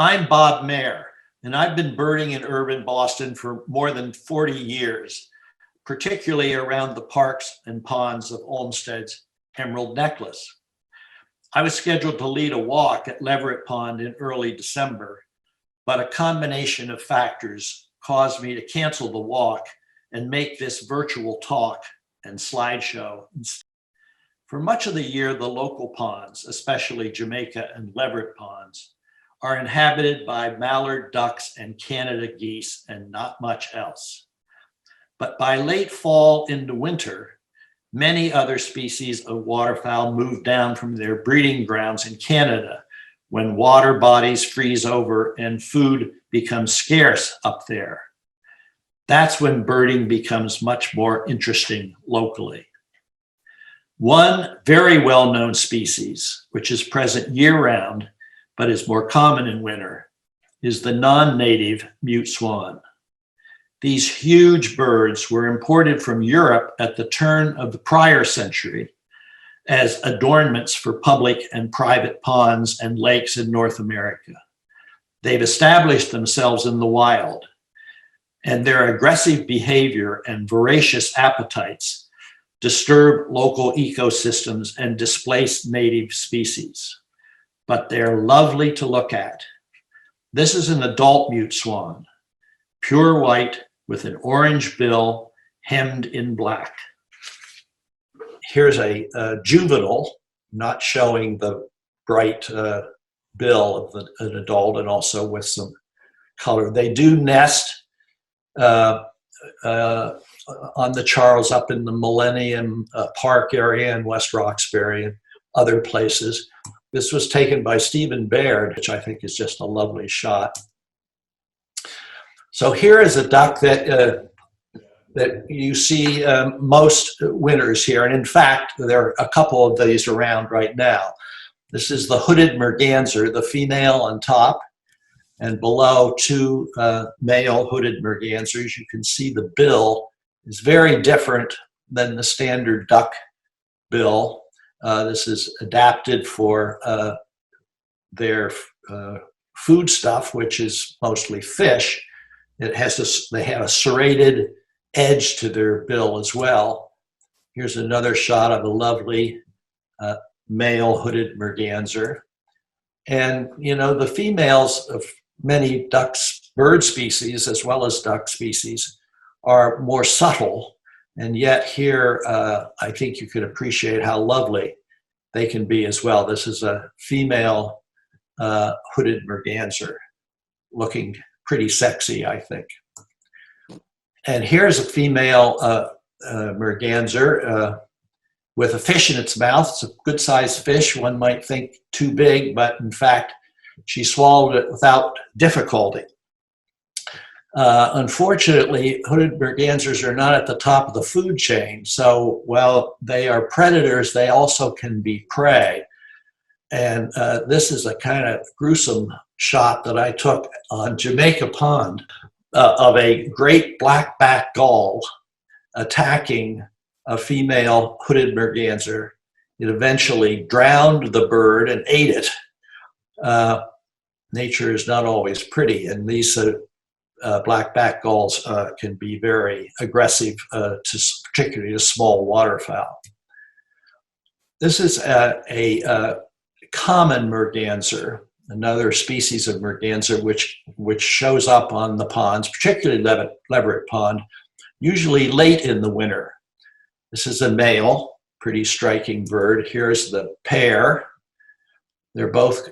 I'm Bob Mayer, and I've been birding in urban Boston for more than 40 years, particularly around the parks and ponds of Olmsted's Emerald Necklace. I was scheduled to lead a walk at Leverett Pond in early December, but a combination of factors caused me to cancel the walk and make this virtual talk and slideshow. For much of the year, the local ponds, especially Jamaica and Leverett ponds, are inhabited by mallard ducks and Canada geese and not much else. But by late fall into winter, many other species of waterfowl move down from their breeding grounds in Canada when water bodies freeze over and food becomes scarce up there. That's when birding becomes much more interesting locally. One very well-known species, which is present year-round, but is more common in winter, is the non-native mute swan. These huge birds were imported from Europe at the turn of the prior century as adornments for public and private ponds and lakes in North America. They've established themselves in the wild, and their aggressive behavior and voracious appetites disturb local ecosystems and displace native species. But they're lovely to look at. This is an adult mute swan, pure white with an orange bill hemmed in black. Here's a juvenile, not showing the bright bill of an adult, and also with some color. They do nest on the Charles up in the Millennium Park area in West Roxbury and other places. This was taken by Stephen Baird, which I think is just a lovely shot. So here is a duck that you see most winters here. And in fact, there are a couple of these around right now. This is the hooded merganser, the female on top, and below two male hooded mergansers. You can see the bill is very different than the standard duck bill. This is adapted for their food stuff, which is mostly fish. They have a serrated edge to their bill as well. Here's another shot of a lovely male hooded merganser. And, you know, the females of many bird species, as well as duck species, are more subtle. And yet here, I think you can appreciate how lovely they can be as well. This is a female hooded merganser, looking pretty sexy, I think. And here's a female merganser with a fish in its mouth. It's a good-sized fish. One might think too big, but in fact, she swallowed it without difficulty. Unfortunately, hooded mergansers are not at the top of the food chain. So while they are predators, they also can be prey. And this is a kind of gruesome shot that I took on Jamaica Pond of a great blackback gull attacking a female hooded merganser. It eventually drowned the bird and ate it. Nature is not always pretty, and these blackback gulls can be very aggressive, particularly to small waterfowl. This is a common merganser, another species of merganser which shows up on the ponds, particularly Leverett Pond, usually late in the winter. This is a male, pretty striking bird. Here's the pair. They're both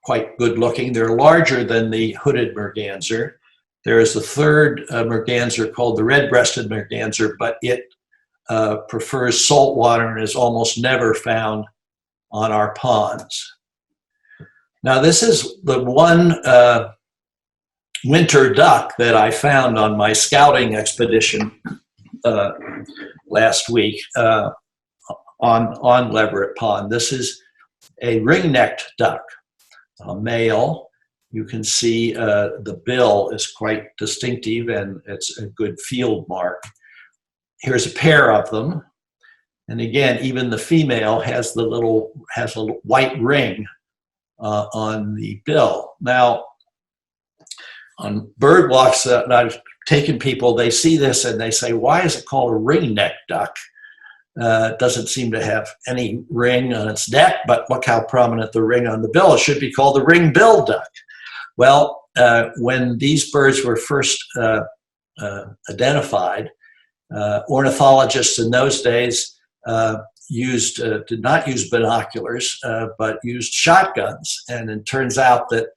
quite good looking. They're larger than the hooded merganser. There is a third merganser called the red-breasted merganser, but it prefers salt water and is almost never found on our ponds. Now, this is the one winter duck that I found on my scouting expedition last week on Leverett Pond. This is a ring-necked duck, a male. You can see the bill is quite distinctive and it's a good field mark. Here's a pair of them. And again, even the female has a little white ring on the bill. Now, on bird walks that I've taken people, they see this and they say, why is it called a ring-necked duck? It doesn't seem to have any ring on its neck, but look how prominent the ring on the bill. It should be called the ring-billed duck. Well, when these birds were first identified, ornithologists in those days did not use binoculars, but used shotguns. And it turns out that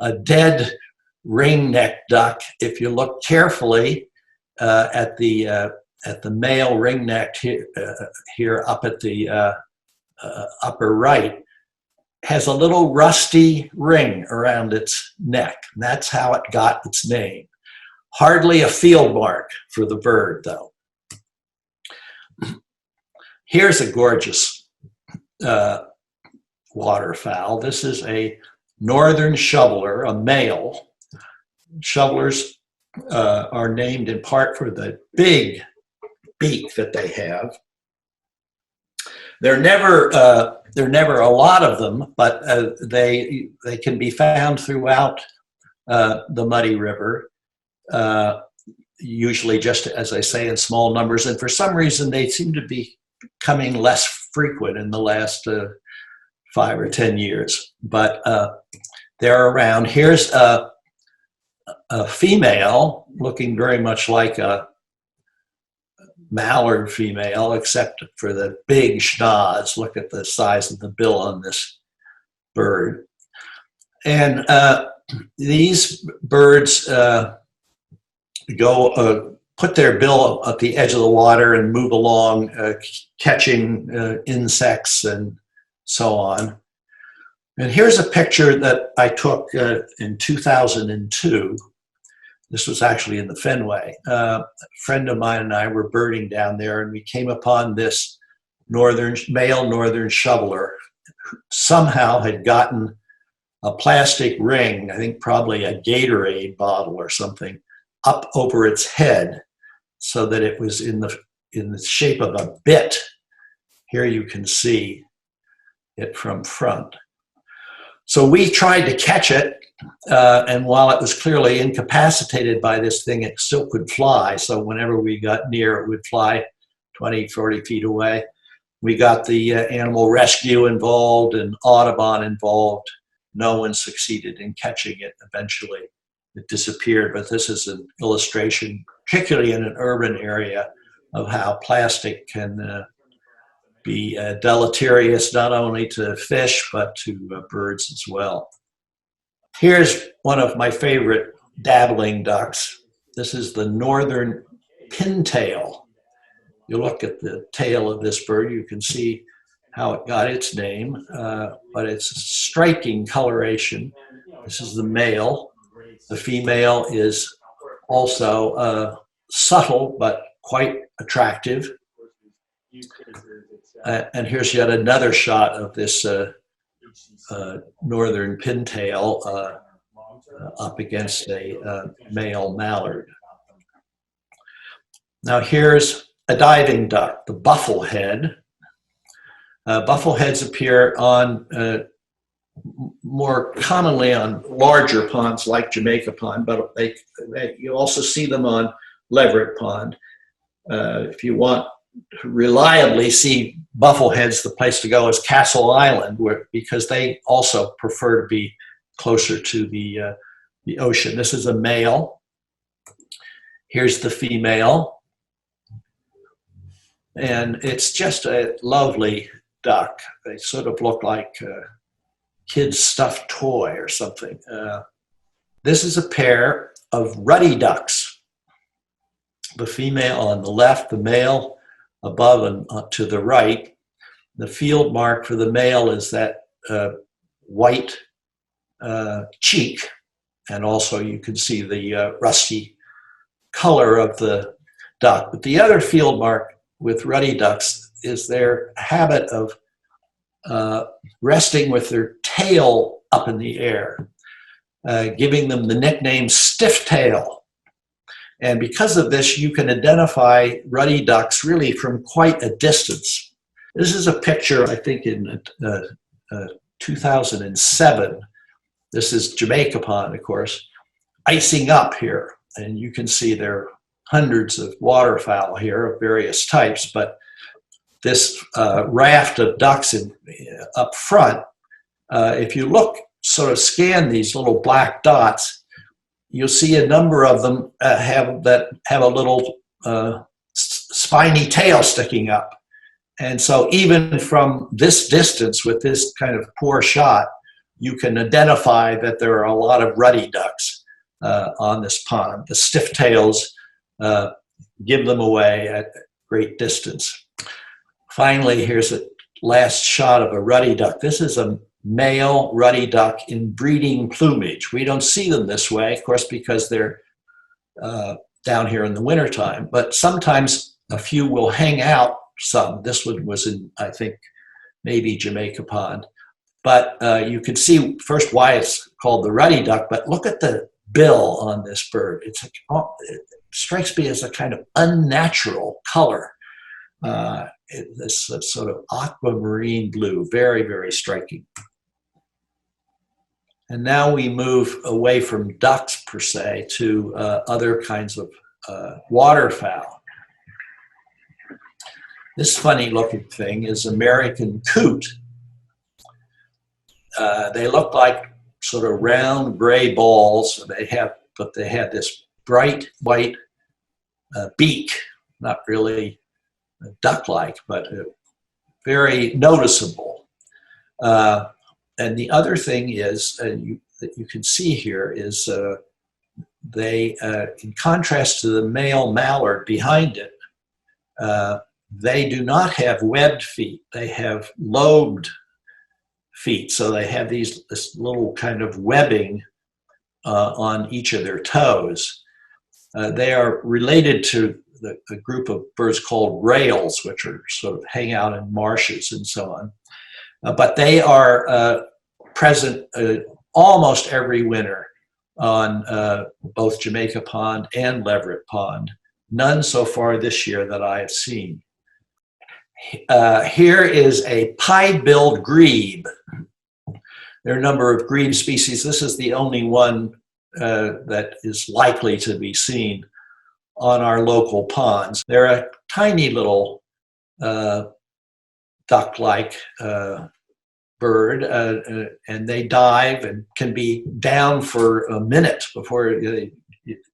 a dead ring-necked duck, if you look carefully at the male ring-necked here up at the upper right, has a little rusty ring around its neck. And that's how it got its name. Hardly a field mark for the bird, though. Here's a gorgeous waterfowl. This is a northern shoveler, a male. Shovelers are named in part for the big beak that they have. There are never a lot of them, but they can be found throughout the Muddy River, usually just, as I say, in small numbers. And for some reason, they seem to be becoming less frequent in the last 5 or 10 years. But they're around. Here's a female looking very much like a mallard female, except for the big schnoz. Look at the size of the bill on this bird. And these birds put their bill at the edge of the water and move along, catching insects and so on. And here's a picture that I took in 2002. This was actually in the Fenway. A friend of mine and I were birding down there, and we came upon this male northern shoveler who somehow had gotten a plastic ring, I think probably a Gatorade bottle or something, up over its head so that it was in the shape of a bit. Here you can see it from front. So we tried to catch it, and while it was clearly incapacitated by this thing, it still could fly. So whenever we got near, it would fly 20, 40 feet away. We got the animal rescue involved and Audubon involved. No one succeeded in catching it. Eventually, it disappeared. But this is an illustration, particularly in an urban area, of how plastic can be deleterious not only to fish, but to birds as well. Here's one of my favorite dabbling ducks. This is the northern pintail. You look at the tail of this bird, you can see how it got its name, but it's striking coloration. This is the male. The female is also subtle, but quite attractive. And here's yet another shot of this northern pintail up against a male mallard. Now here's a diving duck, the bufflehead. Buffleheads appear on more commonly on larger ponds like Jamaica Pond, but you also see them on Leverett Pond. If you want to reliably see buffleheads, the place to go is Castle Island, because they also prefer to be closer to the ocean. This is a male. Here's the female. And it's just a lovely duck. They sort of look like a kid's stuffed toy or something. This is a pair of ruddy ducks. The female on the left, the male above and to the right. The field mark for the male is that white cheek, and also you can see the rusty color of the duck. But the other field mark with ruddy ducks is their habit of resting with their tail up in the air, giving them the nickname stiff tail. And because of this, you can identify ruddy ducks really from quite a distance. This is a picture, I think, in 2007. This is Jamaica Pond, of course, icing up here. And you can see there are hundreds of waterfowl here of various types, but this raft of ducks up front, if you look, sort of scan these little black dots, you'll see a number of them have a little spiny tail sticking up. And so even from this distance with this kind of poor shot, you can identify that there are a lot of ruddy ducks on this pond. The stiff tails give them away at great distance. Finally, here's a last shot of a ruddy duck. This is a male ruddy duck in breeding plumage. We don't see them this way, of course, because they're down here in the wintertime, but sometimes a few will hang out some. This one was in, I think, maybe Jamaica Pond. But you can see first why it's called the ruddy duck, but look at the bill on this bird. It strikes me as a kind of unnatural color. This sort of aquamarine blue, very, very striking. And now we move away from ducks per se to other kinds of waterfowl. This funny looking thing is American coot. They look like sort of round gray balls. But they have this bright white beak, not really duck-like, but very noticeable. And the other thing is that you can see here is they, in contrast to the male mallard behind it, they do not have webbed feet. They have lobed feet. So they have this little kind of webbing on each of their toes. They are related to a group of birds called rails, which are sort of hang out in marshes and so on. But they are present almost every winter on both Jamaica Pond and Leverett Pond. None so far this year that I have seen. Here is a pied-billed grebe. There are a number of grebe species. This is the only one that is likely to be seen on our local ponds. They're a tiny little duck-like bird, and they dive and can be down for a minute before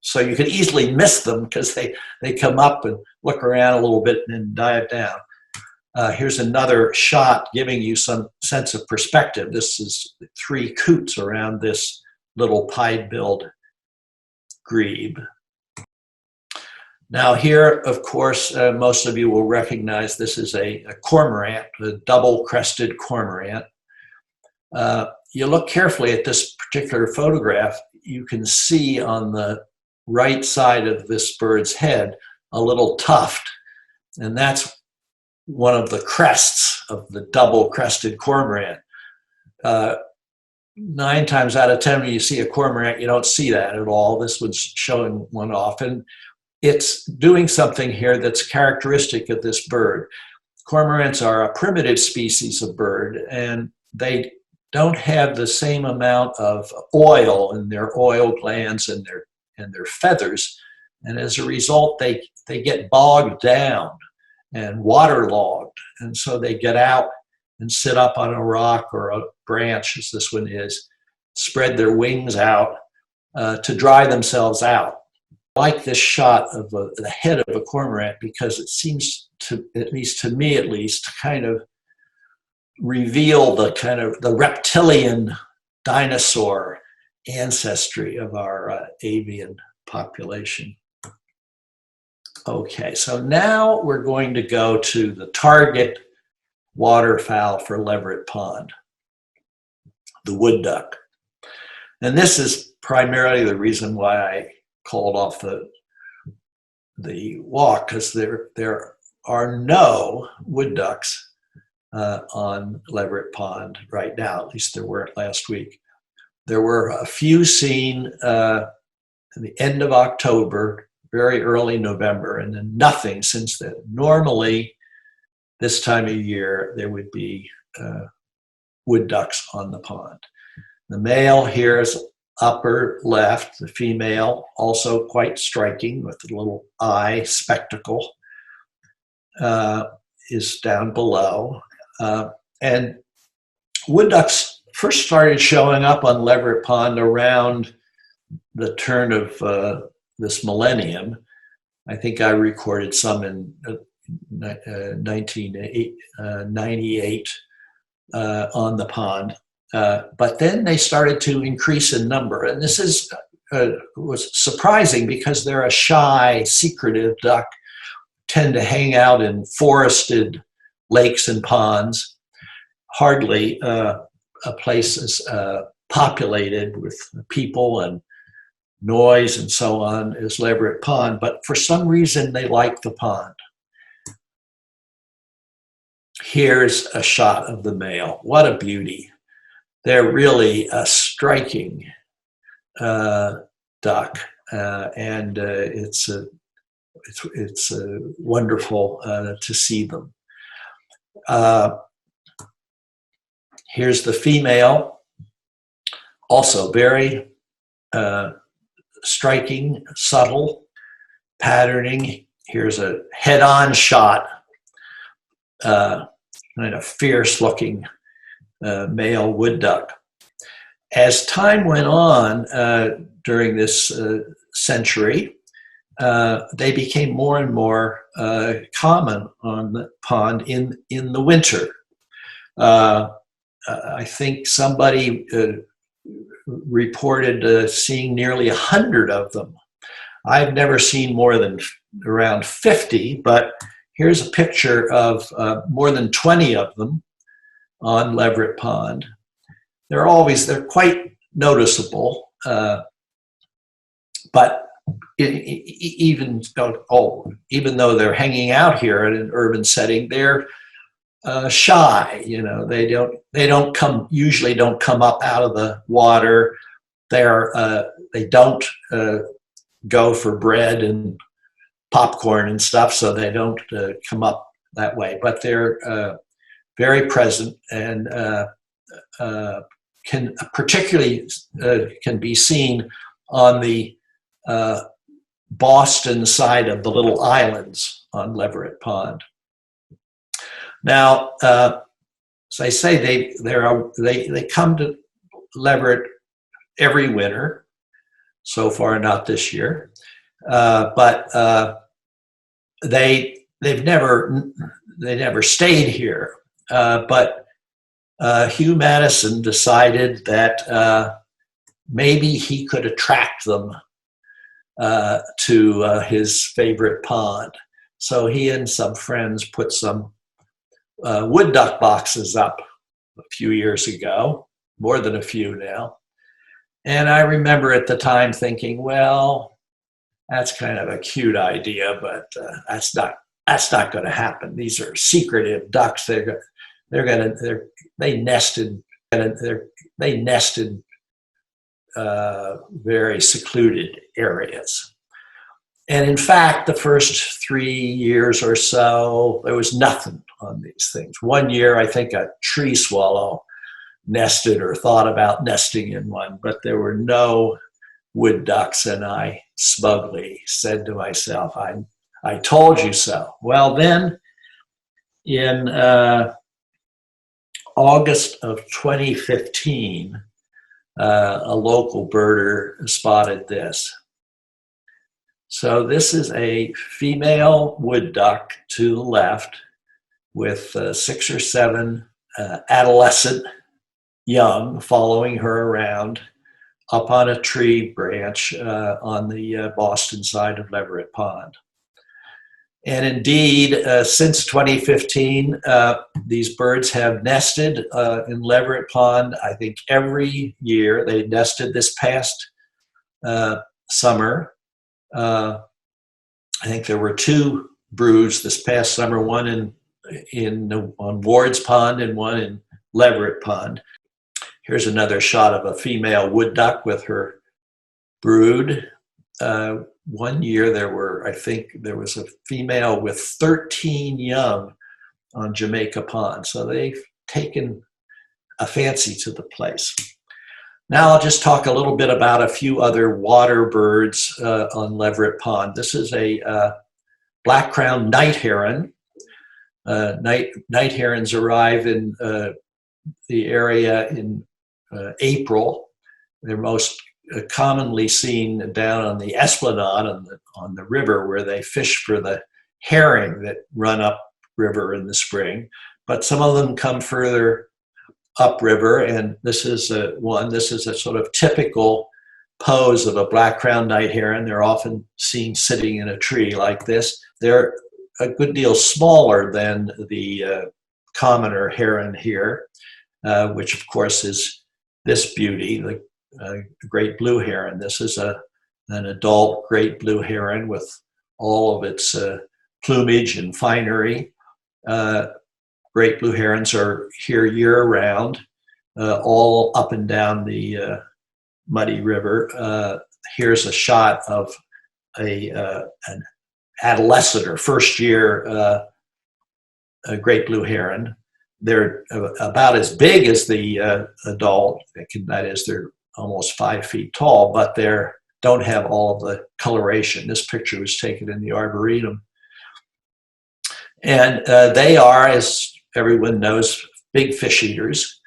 so you can easily miss them because they come up and look around a little bit and then dive down. Here's another shot giving you some sense of perspective. This is 3 coots around this little pied-billed grebe. Now here, of course, most of you will recognize this is a cormorant, a double-crested cormorant. You look carefully at this particular photograph, you can see on the right side of this bird's head a little tuft, and that's one of the crests of the double-crested cormorant. 9 times out of 10 when you see a cormorant, you don't see that at all. This one's showing one off, and it's doing something here that's characteristic of this bird. Cormorants are a primitive species of bird, and they don't have the same amount of oil in their oil glands and their feathers, and as a result, they get bogged down and waterlogged, and so they get out and sit up on a rock or a branch, as this one is, spread their wings out to dry themselves out. I like this shot of the head of a cormorant because it seems to, at least to me at least, to kind of reveal the reptilian dinosaur ancestry of our avian population. Okay, so now we're going to go to the target waterfowl for Leverett Pond, the wood duck. And this is primarily the reason why I called off the walk, because there are no wood ducks on Leverett Pond right now. At least there weren't last week. There were a few seen at the end of October, very early November, and then nothing since then. Normally, this time of year, there would be wood ducks on the pond. The male here is upper left, the female also quite striking with a little eye spectacle is down below. And wood ducks first started showing up on Leverett Pond around the turn of this millennium. I think I recorded some in 1998 on the pond. But then they started to increase in number. And this was surprising because they're a shy, secretive duck, tend to hang out in forested lakes and ponds. Hardly a place is populated with people and noise and so on as Leverett Pond, but for some reason they like the pond. Here's a shot of the male. What a beauty. They're really a striking duck, and it's wonderful to see them. Here's the female, also very striking, subtle patterning. Here's a head-on shot, kind of fierce-looking male wood duck. As time went on during this century, they became more and more common on the pond in the winter. I think somebody reported seeing nearly 100 of them. I've never seen more than around 50, but here's a picture of more than 20 of them on Leverett Pond. They're quite noticeable, but even though they're hanging out here in an urban setting, they're shy. You know, they usually don't come up out of the water. They don't go for bread and popcorn and stuff, so they don't come up that way. But they're very present and can be seen on the Boston side of the little islands on Leverett Pond. Now, as I say, they come to Leverett every winter. So far, not this year, but they never stayed here. But Hugh Madison decided that maybe he could attract them to his favorite pond. So he and some friends put some wood duck boxes up a few years ago, more than a few now. And I remember at the time thinking, well, that's kind of a cute idea, but that's not going to happen. These are secretive ducks. They nested very secluded areas. And in fact, the first 3 years or so, there was nothing on these things. One year, I think a tree swallow nested or thought about nesting in one, but there were no wood ducks, and I smugly said to myself, I told you so. Well, then in August of 2015, a local birder spotted this. So this is a female wood duck to the left with 6 or 7 adolescent young following her around up on a tree branch on the Boston side of Leverett Pond. And indeed, since 2015, these birds have nested in Leverett Pond, I think every year. They nested this past summer. I think there were 2 broods this past summer, one on Ward's Pond and one in Leverett Pond. Here's another shot of a female wood duck with her brood. One year there was a female with 13 young on Jamaica Pond. So they've taken a fancy to the place. Now I'll just talk a little bit about a few other water birds on Leverett Pond. This is a black-crowned night heron. Night herons arrive in the area in April. They're most commonly seen down on the esplanade on the river, where they fish for the herring that run up river in the spring. But some of them come further upriver, and this is one. This is a sort of typical pose of a black-crowned night heron. They're often seen sitting in a tree like this. They're a good deal smaller than the commoner heron here, which of course is this beauty, the great blue heron. This is an adult great blue heron with all of its plumage and finery. Great blue herons are here year-round, all up and down the muddy river. Here's a shot of an adolescent or first-year great blue heron. They're about as big as the adult. That is, they're almost 5 feet tall, but they don't have all of the coloration. This picture was taken in the Arboretum. And they are, as everyone knows, big fish eaters.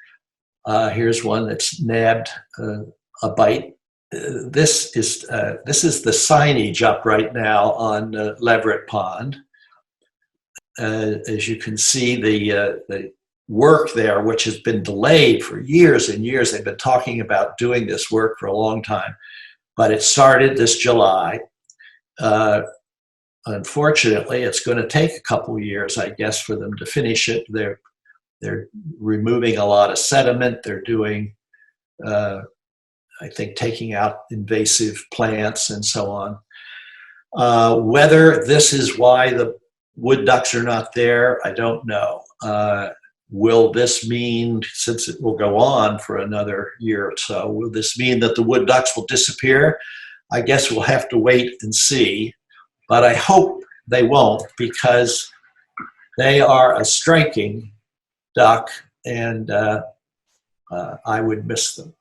Here's one that's nabbed a bite. This is the signage up right now on Leverett Pond. As you can see, the work there, which has been delayed for years and years. They've been talking about doing this work for a long time, but it started this July. Unfortunately, it's going to take a couple years, I guess, for them to finish it. They're removing a lot of sediment. They're doing, I think, taking out invasive plants and so on. Whether this is why the wood ducks are not there, I don't know. Will this mean, since it will go on for another year or so, will this mean that the wood ducks will disappear? I guess we'll have to wait and see. But I hope they won't, because they are a striking duck, and I would miss them.